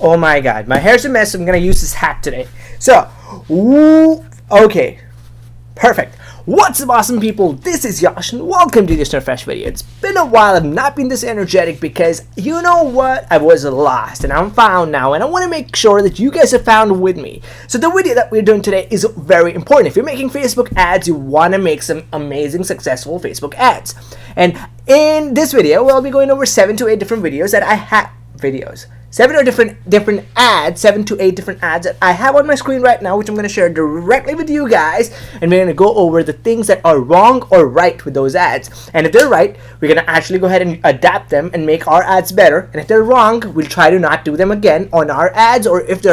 Oh my god, my hair's a mess, so I'm gonna use this hat today. So, okay, perfect. What's up, awesome people? This is Yash, and welcome to this fresh video. It's been a while. I've not been this energetic because, you know what? I was lost, and I'm found now, and I want to make sure that you guys are found with me. So the video that we're doing today is very important. If you're making Facebook ads, you want to make some amazing, successful Facebook ads. And in this video, we'll be going over 7 to 8 different videos that I have. 7 to 8 different ads that I have on my screen right now, which I'm going to share directly with you guys, and we're going to go over the things that are wrong or right with those ads. And if they're right, we're going to actually go ahead and adapt them and make our ads better. And if they're wrong, we'll try to not do them again on our ads. Or if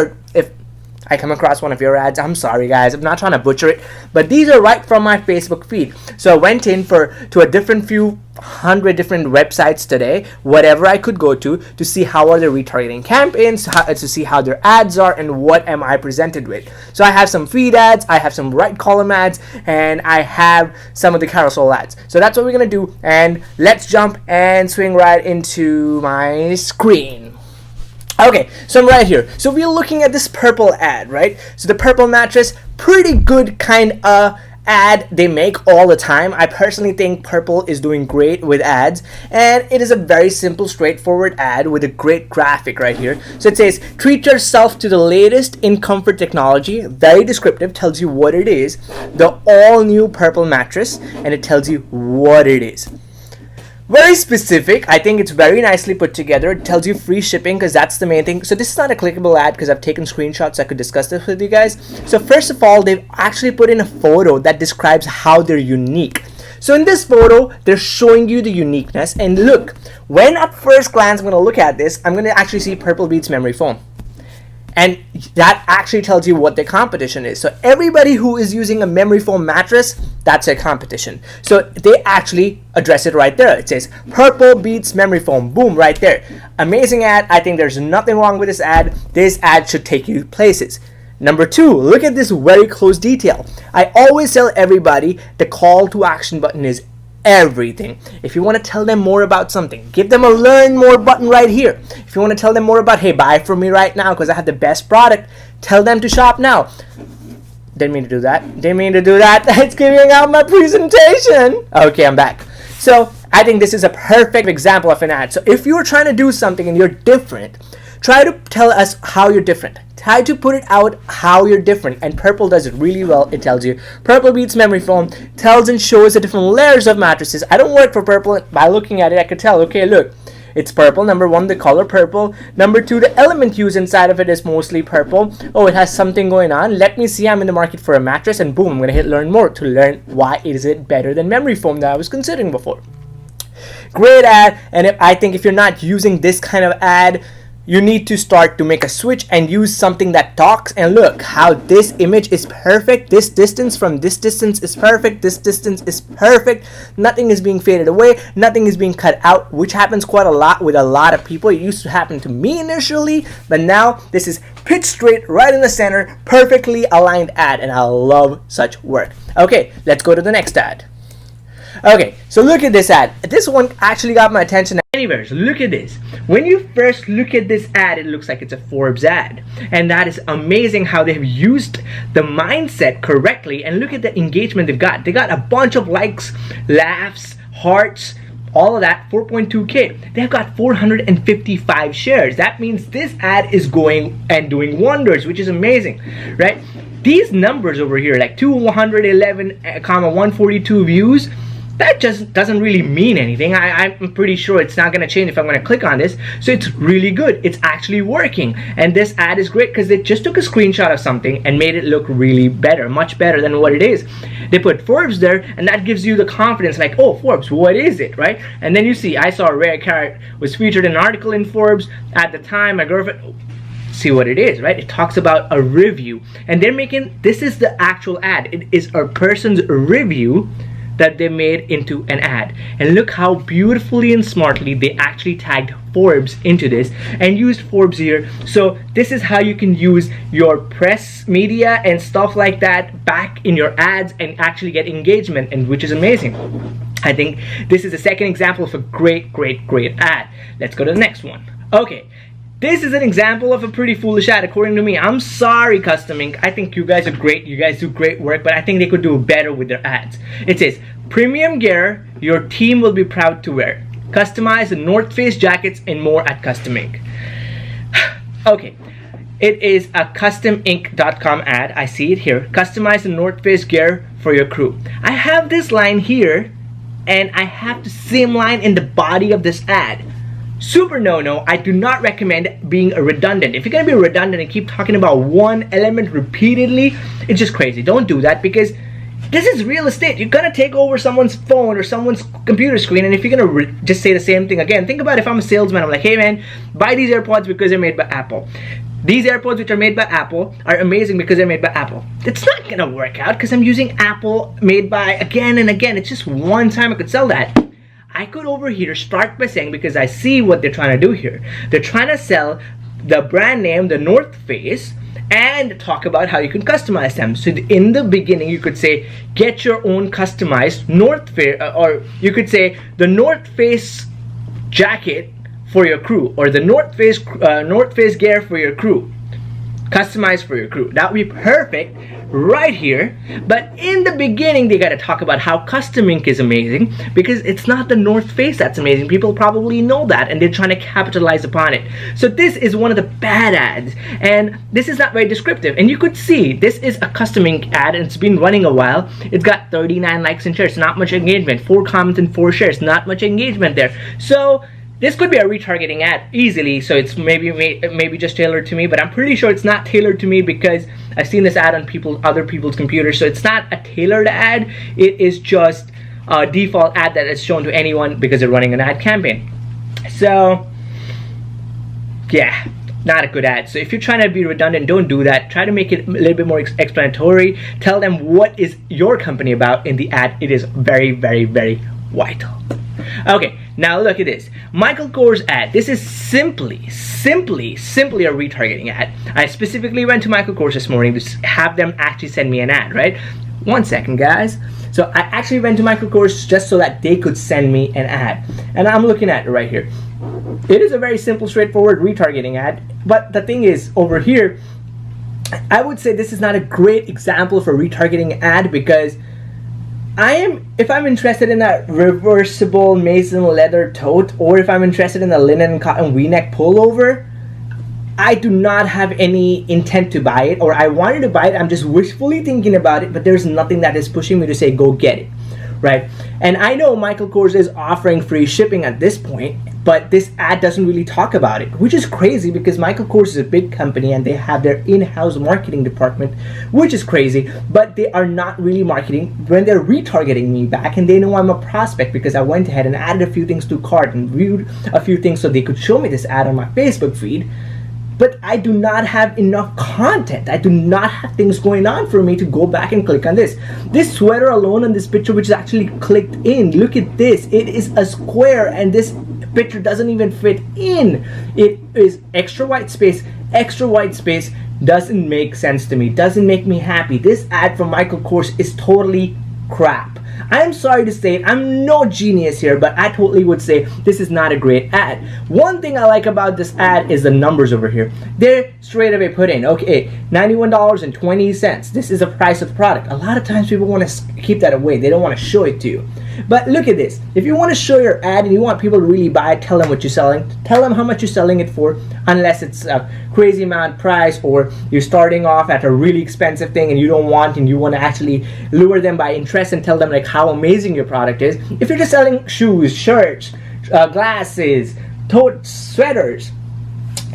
I come across one of your ads, I'm sorry guys, I'm not trying to butcher it, but these are right from my Facebook feed. So I went in to a different few hundred different websites today, whatever I could go to see how are the retargeting campaigns, to see how their ads are, and what am I presented with. So I have some feed ads, I have some right column ads, and I have some of the carousel ads. So that's what we're gonna do, and let's jump and swing right into my screen. Okay, so I'm right here. So we're looking at this purple ad, right? So the purple mattress, pretty good kind of ad they make all the time. I personally think Purple is doing great with ads, and it is a very simple, straightforward ad with a great graphic right here. So it says, treat yourself to the latest in comfort technology. Very descriptive, tells you what it is. The all new Purple mattress, and it tells you what it is. Very specific. I think it's very nicely put together. It tells you free shipping because that's the main thing. So this is not a clickable ad because I've taken screenshots so I could discuss this with you guys. So first of all, they've actually put in a photo that describes how they're unique. So in this photo, they're showing you the uniqueness. And look, when at first glance I'm going to look at this, I'm going to actually see Purple Beats memory foam. And that actually tells you what the competition is. So everybody who is using a memory foam mattress, that's a competition. So they actually address it right there. It says Purple beats memory foam. Boom, right there. Amazing ad. I think there's nothing wrong with this ad. This ad should take you places. Number 2, look at this very close detail. I always tell everybody the call to action button is everything. If you want to tell them more about something, give them a learn more button right here. If you want to tell them more about, hey, buy from me right now because I have the best product, tell them to shop now. Didn't mean to do that. It's giving out my presentation. Okay, I'm back. So I think this is a perfect example of an ad. So if you're trying to do something and you're different, try to tell us how you're different. Try to put it out how you're different, and Purple does it really well. It tells you Purple beats memory foam, tells and shows the different layers of mattresses. I don't work for Purple. By looking at it, I could tell, okay, look, it's purple. Number 1, the color purple. Number 2, the element used inside of it is mostly purple. Oh, it has something going on. Let me see, I'm in the market for a mattress, and boom, I'm going to hit learn more to learn why is it better than memory foam that I was considering before. Great ad, and I think if you're not using this kind of ad, you need to start to make a switch and use something that talks. And look how this image is perfect. This distance from this distance is perfect. This distance is perfect. Nothing is being faded away. Nothing is being cut out, which happens quite a lot with a lot of people. It used to happen to me initially, but now this is pitch straight right in the center, perfectly aligned ad, and I love such work. Okay, let's go to the next ad. Okay, so look at this ad. This one actually got my attention. Anyways, look at this. When you first look at this ad, it looks like it's a Forbes ad. And that is amazing how they've used the mindset correctly. And look at the engagement they've got. They got a bunch of likes, laughs, hearts, all of that, 4.2K. They've got 455 shares. That means this ad is going and doing wonders, which is amazing, right? These numbers over here, like 211, 142 views, that just doesn't really mean anything. I'm pretty sure it's not going to change if I'm going to click on this. So it's really good. It's actually working. And this ad is great because they just took a screenshot of something and made it look really better, much better than what it is. They put Forbes there, and that gives you the confidence, like, oh, Forbes, what is it, right? And then you see, I saw a rare carrot was featured in an article in Forbes at the time. My girlfriend, see what it is, right? It talks about a review. And they're making, this is the actual ad. It is a person's review that they made into an ad. And look how beautifully and smartly they actually tagged Forbes into this and used Forbes here. So this is how you can use your press media and stuff like that back in your ads and actually get engagement, and which is amazing. I think this is the second example of a great ad. Let's go to the next one. Okay, this is an example of a pretty foolish ad, according to me. I'm sorry, Custom Ink. I think you guys are great. You guys do great work, but I think they could do better with their ads. It says, premium gear your team will be proud to wear. Customize the North Face jackets and more at Custom Ink. Okay. It is a customink.com ad. I see it here. Customize the North Face gear for your crew. I have this line here, and I have the same line in the body of this ad. Super no-no. I do not recommend being redundant. If you're gonna be redundant and keep talking about one element repeatedly, it's just crazy. Don't do that, because this is real estate. You're gonna take over someone's phone or someone's computer screen, and if you're gonna just say the same thing again, think about if I'm a salesman. I'm like, hey man, buy these AirPods because they're made by Apple. These AirPods, which are made by Apple, are amazing because they're made by Apple. It's not gonna work out because I'm using Apple made by again and again. It's just one time I could sell that. I could over here start by saying, because I see what they're trying to do here. They're trying to sell the brand name, the North Face, and talk about how you can customize them. So in the beginning, you could say, get your own customized North Face, or you could say the North Face jacket for your crew, or the North Face gear for your crew, customized for your crew. That would be perfect right here. But in the beginning, they got to talk about how Custom Ink is amazing, because it's not the North Face that's amazing. People probably know that, and they're trying to capitalize upon it. So this is one of the bad ads, and this is not very descriptive. And you could see this is a Custom Ink ad, and it's been running a while. It's got 39 likes and shares, not much engagement. 4 comments and 4 shares, not much engagement there. So this could be a retargeting ad easily, so it's maybe just tailored to me, but I'm pretty sure it's not tailored to me because I've seen this ad on other people's computers. So it's not a tailored ad. It is just a default ad that is shown to anyone because they're running an ad campaign. So yeah, not a good ad. So if you're trying to be redundant, don't do that. Try to make it a little bit more explanatory. Tell them what is your company about in the ad. It is very, very, very vital. Okay, now look at this. Michael Kors ad. This is simply a retargeting ad. I specifically went to Michael Kors this morning to have them actually send me an ad, right? One second, guys. So I actually went to Michael Kors just so that they could send me an ad. And I'm looking at it right here. It is a very simple, straightforward retargeting ad. But the thing is, over here, I would say this is not a great example for retargeting ad, because if I'm interested in that reversible Mason leather tote, or if I'm interested in the linen and cotton V-neck pullover, I do not have any intent to buy it, or I wanted to buy it, I'm just wishfully thinking about it, but there's nothing that is pushing me to say go get it, right? And I know Michael Kors is offering free shipping at this point, but this ad doesn't really talk about it, which is crazy because Michael Kors is a big company and they have their in-house marketing department, which is crazy, but they are not really marketing when they're retargeting me back, and they know I'm a prospect because I went ahead and added a few things to cart and viewed a few things so they could show me this ad on my Facebook feed. But I do not have enough content. I do not have things going on for me to go back and click on this. This sweater alone in this picture, which is actually clicked in, look at this. It is a square and this picture doesn't even fit in. It is extra white space, doesn't make sense to me, doesn't make me happy. This ad from Michael Kors is totally crap. I'm sorry to say it, I'm no genius here, but I totally would say this is not a great ad. One thing I like about this ad is the numbers over here. They're straight away put in, okay, $91.20. This is the price of the product. A lot of times people want to keep that away. They don't want to show it to you. But look at this. If you want to show your ad and you want people to really buy it, tell them what you're selling. Tell them how much you're selling it for, unless it's a crazy amount price or you're starting off at a really expensive thing and you don't want, and you want to actually lure them by interest and tell them like how amazing your product is. If you're just selling shoes, shirts, glasses, totes, sweaters,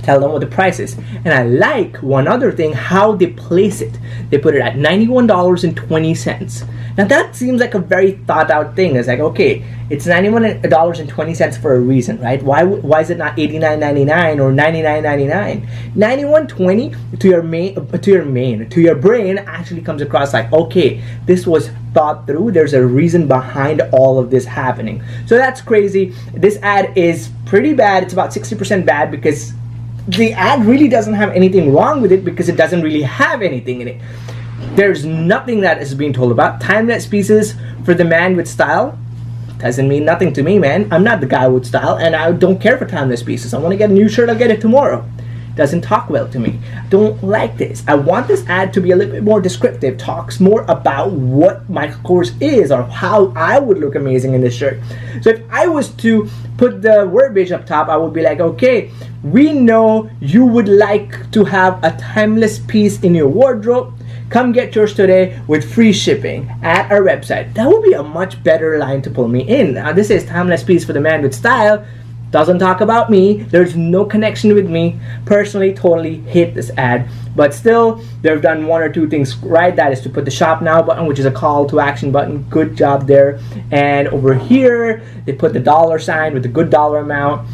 tell them what the price is. And I like one other thing, how they place it. They put it at $91.20. Now that seems like a very thought out thing. It's like, okay, it's $91.20 for a reason, right? Why is it not $89.99 or $99.99? $91.20 to your brain actually comes across like, okay, this was thought through. There's a reason behind all of this happening. So that's crazy. This ad is pretty bad. It's about 60% bad because the ad really doesn't have anything wrong with it, because it doesn't really have anything in it. There's nothing that is being told about. Timeless pieces for the man with style. Doesn't mean nothing to me, man. I'm not the guy with style, and I don't care for timeless pieces. I want to get a new shirt, I'll get it tomorrow. Doesn't talk well to me. Don't like this. I want this ad to be a little bit more descriptive, talks more about what Michael Kors is or how I would look amazing in this shirt. So if I was to put the verbiage up top, I would be like, okay, we know you would like to have a timeless piece in your wardrobe. Come get yours today with free shipping at our website. That would be a much better line to pull me in. Now this is timeless piece for the man with style. Doesn't talk about me. There's no connection with me. Personally, totally hate this ad. But still, they've done one or two things right. That is to put the shop now button, which is a call to action button. Good job there. And over here, they put the dollar sign with the good dollar amount.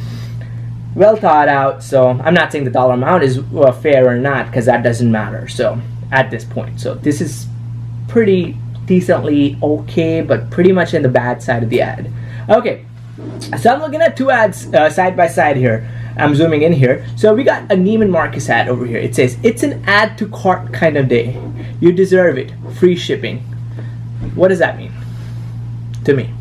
Well thought out. So I'm not saying the dollar amount is fair or not, because that doesn't matter. So at this point, so this is pretty decently okay, but pretty much in the bad side of the ad. Okay. So I'm looking at two ads side by side here. I'm zooming in here. So we got a Neiman Marcus ad over here. It says, it's an add to cart kind of day. You deserve it. Free shipping. What does that mean to me?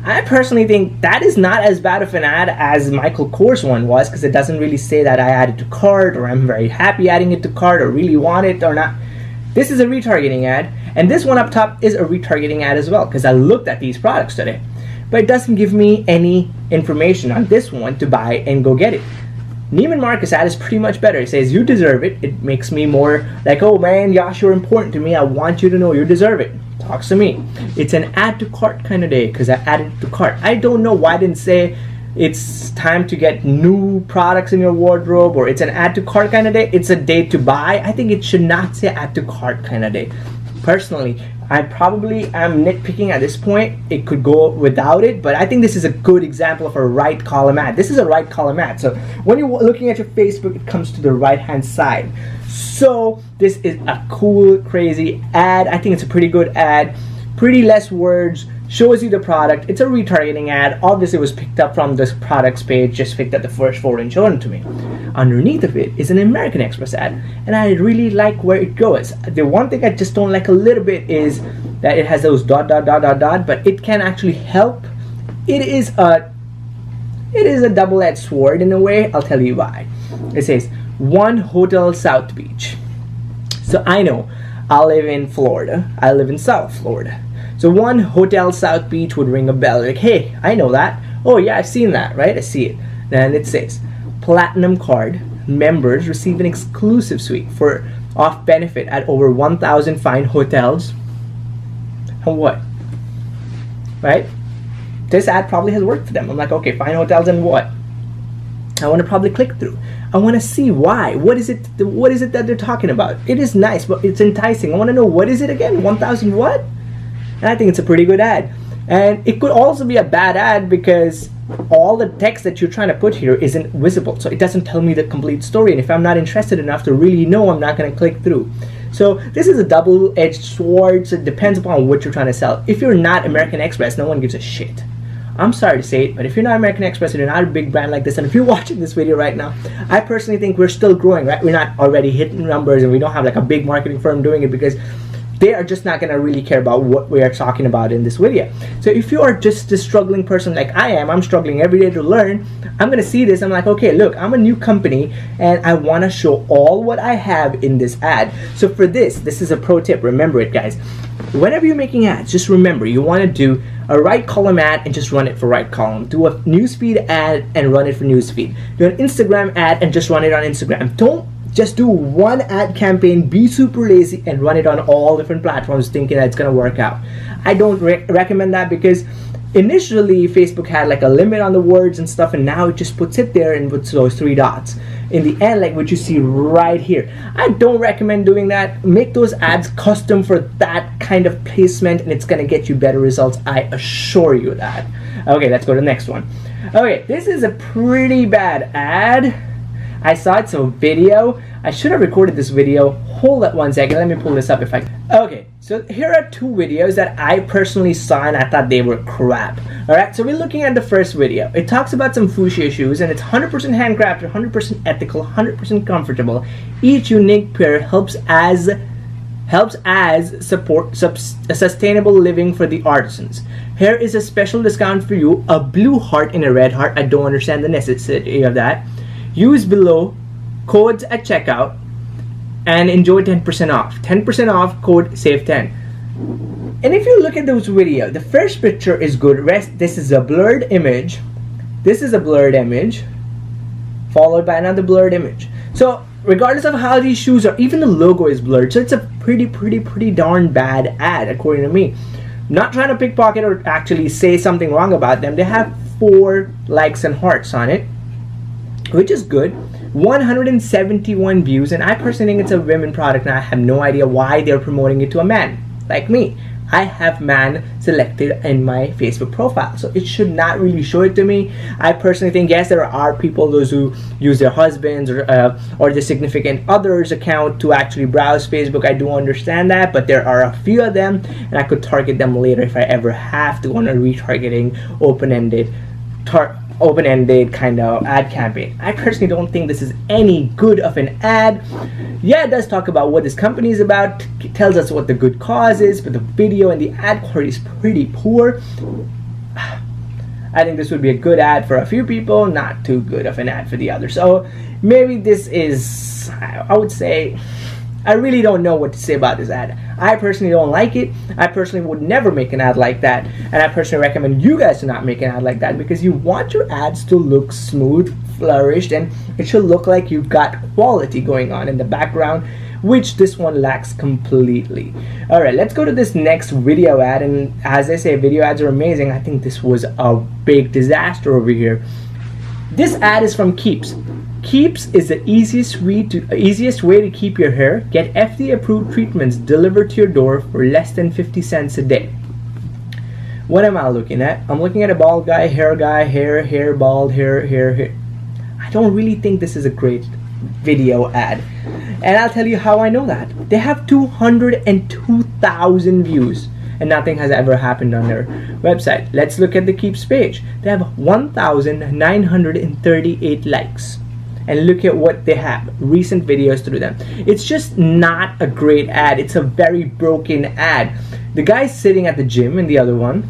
I personally think that is not as bad of an ad as Michael Kors one was, because it doesn't really say that I added to cart, or I'm very happy adding it to cart, or really want it or not. This is a retargeting ad, and this one up top is a retargeting ad as well, because I looked at these products today. But it doesn't give me any information on this one to buy and go get it. Neiman Marcus ad is pretty much better. It says you deserve it. It makes me more like, oh man, Yash, you're important to me. I want you to know you deserve it. Talks to me. It's an add to cart kind of day because I added it to cart. I don't know why I didn't say it's time to get new products in your wardrobe, or it's an add to cart kind of day. It's a day to buy. I think it should not say add to cart kind of day. Personally, I probably am nitpicking at this point. It could go without it, but I think this is a good example of a right column ad. This is a right column ad. So when you're looking at your Facebook, it comes to the right hand side. So this is a cool, crazy ad. I think it's a pretty good ad. Pretty less words. Shows you the product. It's a retargeting ad. Obviously it was picked up from this products page, just picked up the first four and shown it to me. Underneath of it is an American Express ad, and I really like where it goes. The one thing I just don't like a little bit is that it has those ... but it can actually help. It is a double-edged sword in a way. I'll tell you why. It says One Hotel South Beach. So I know I live in Florida. I live in South Florida. So One Hotel South Beach would ring a bell. Like, hey, I know that. Oh yeah, I've seen that, right? I see it. Then it says, Platinum Card members receive an exclusive suite for off benefit at over 1,000 fine hotels. And what? Right? This ad probably has worked for them. I'm like, okay, fine hotels and what? I want to probably click through. I want to see why. What is it that they're talking about? It is nice, but it's enticing. I want to know, what is it again? 1,000 what? And I think it's a pretty good ad. And it could also be a bad ad because all the text that you're trying to put here isn't visible. So it doesn't tell me the complete story. And if I'm not interested enough to really know, I'm not going to click through. So this is a double-edged sword. So it depends upon what you're trying to sell. If you're not American Express, no one gives a shit. I'm sorry to say it, but if you're not American Express and you're not a big brand like this, and if you're watching this video right now, I personally think we're still growing, right? We're not already hitting numbers, and we don't have like a big marketing firm doing it, because they are just not going to really care about what we are talking about in this video. So if you are just a struggling person like I am, I'm struggling every day to learn, I'm going to see this, I'm like, okay, look, I'm a new company and I want to show all what I have in this ad. So for this is a pro tip. Remember it, guys. Whenever you're making ads, just remember you want to do a right column ad and just run it for right column. Do a newsfeed ad and run it for newsfeed. Do an Instagram ad and just run it on Instagram. Don't just do one ad campaign, be super lazy, and run it on all different platforms thinking that it's going to work out. I don't recommend that, because initially Facebook had like a limit on the words and stuff, and now it just puts it there and puts those 3 dots. In the end, like what you see right here. I don't recommend doing that. Make those ads custom for that kind of placement, and it's going to get you better results. I assure you that. Okay, let's go to the next one. Okay, this is a pretty bad ad. I saw it's a video. I should have recorded this video. Hold on one second. Let me pull this up if I can. Okay, so here are 2 videos that I personally saw and I thought they were crap. Alright, so we're looking at the first video. It talks about some fuchsia shoes, and it's 100% handcrafted, 100% ethical, 100% comfortable. Each unique pair helps as support sustainable living for the artisans. Here is a special discount for you, a blue heart and a red heart. I don't understand the necessity of that. Use below codes at checkout and enjoy 10% off. 10% off, code SAVE10. And if you look at those videos, the first picture is good. This is a blurred image. This is a blurred image, followed by another blurred image. So regardless of how these shoes are, even the logo is blurred. So it's a pretty darn bad ad, according to me. Not trying to pickpocket or actually say something wrong about them. They have 4 likes and hearts on it, which is good. 171 views, and I personally think it's a women product, and I have no idea why they're promoting it to a man like me. I have man selected in my Facebook profile, so it should not really show it to me. I personally think, yes, there are people, those who use their husbands or their significant others account to actually browse Facebook. I do understand that, but there are a few of them, and I could target them later if I ever have to on a retargeting open-ended kind of ad campaign. I personally don't think this is any good of an ad. Yeah, it does talk about what this company is about, it tells us what the good cause is, but the video and the ad quality is pretty poor. I think this would be a good ad for a few people, not too good of an ad for the others. So maybe this is, I would say, I really don't know what to say about this ad. I personally don't like it. I personally would never make an ad like that. And I personally recommend you guys to not make an ad like that, because you want your ads to look smooth, flourished, and it should look like you've got quality going on in the background, which this one lacks completely. Alright, let's go to this next video ad. And as I say, video ads are amazing. I think this was a big disaster over here. This ad is from Keeps. Keeps is the easiest way to keep your hair. Get FDA approved treatments delivered to your door for less than 50 cents a day. What am I looking at? I'm looking at a bald guy, hair, bald, hair. I don't really think this is a great video ad. And I'll tell you how I know that. They have 202,000 views. And nothing has ever happened on their website. Let's look at the Keeps page. They have 1,938 likes. And look at what they have, recent videos through them. It's just not a great ad. It's a very broken ad. The guy's sitting at the gym in the other one.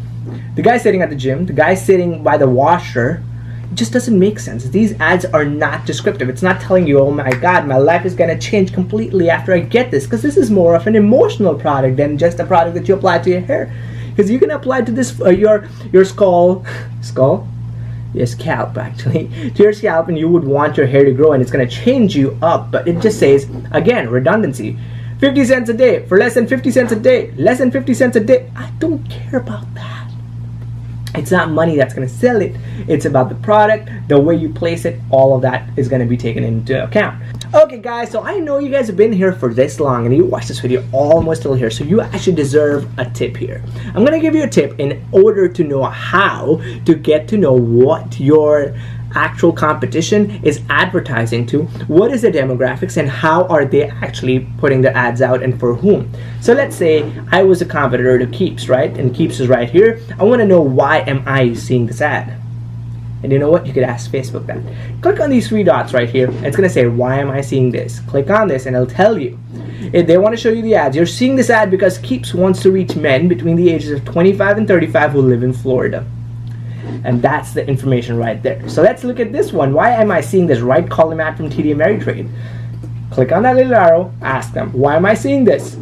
The guy's sitting at the gym. The guy's sitting by the washer. It just doesn't make sense. These ads are not descriptive. It's not telling you, oh my god, my life is going to change completely after I get this. Because this is more of an emotional product than just a product that you apply to your hair. Because you can apply to this, your scalp actually, to your scalp, and you would want your hair to grow, and it's going to change you up. But it just says, again, redundancy. 50 cents a day for less than 50 cents a day. Less than 50 cents a day. I don't care about that. It's not money that's going to sell it. It's about the product, the way you place it. All of that is going to be taken into account. Okay guys, so I know you guys have been here for this long and you watched this video almost till here, so you actually deserve a tip here. I'm going to give you a tip in order to know how to get to know what your actual competition is advertising to, what is the demographics, and how are they actually putting their ads out and for whom. So let's say I was a competitor to Keeps, right? And Keeps is right here. I want to know, why am I seeing this ad? And you know what? You could ask Facebook that. Click on these 3 dots right here. It's going to say, why am I seeing this? Click on this and it'll tell you. If they want to show you the ads, you're seeing this ad because Keeps wants to reach men between the ages of 25 and 35 who live in Florida. And that's the information right there. So let's look at this one. Why am I seeing this? Right column ad from TD Ameritrade. Click on that little arrow. Ask them, why am I seeing this?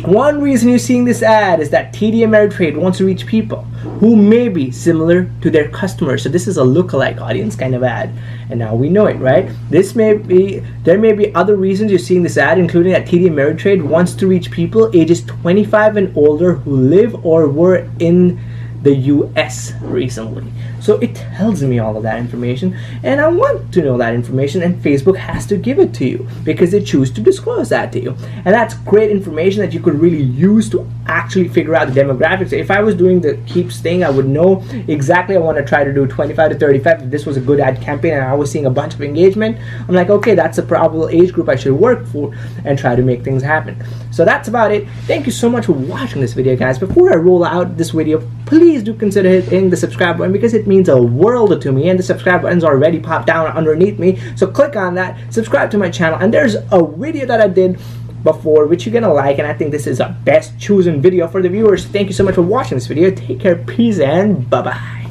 One reason you're seeing this ad is that TD Ameritrade wants to reach people who may be similar to their customers. So this is a lookalike audience kind of ad. And now we know it, right? There may be other reasons you're seeing this ad, including that TD Ameritrade wants to reach people ages 25 and older who live or were in the US recently. So it tells me all of that information, and I want to know that information, and Facebook has to give it to you because they choose to disclose that to you. And that's great information that you could really use to actually figure out the demographics. If I was doing the Keeps thing, I would know exactly I want to try to do 25 to 35. If this was a good ad campaign and I was seeing a bunch of engagement, I'm like, okay, that's a probable age group I should work for and try to make things happen. So that's about it. Thank you so much for watching this video, guys. Before I roll out this video, please do consider hitting the subscribe button because it means a world to me, and the subscribe button's already popped down underneath me. So click on that, subscribe to my channel, and there's a video that I did before, which you're gonna like, and I think this is a best chosen video for the viewers. Thank you so much for watching this video. Take care, peace, and bye bye.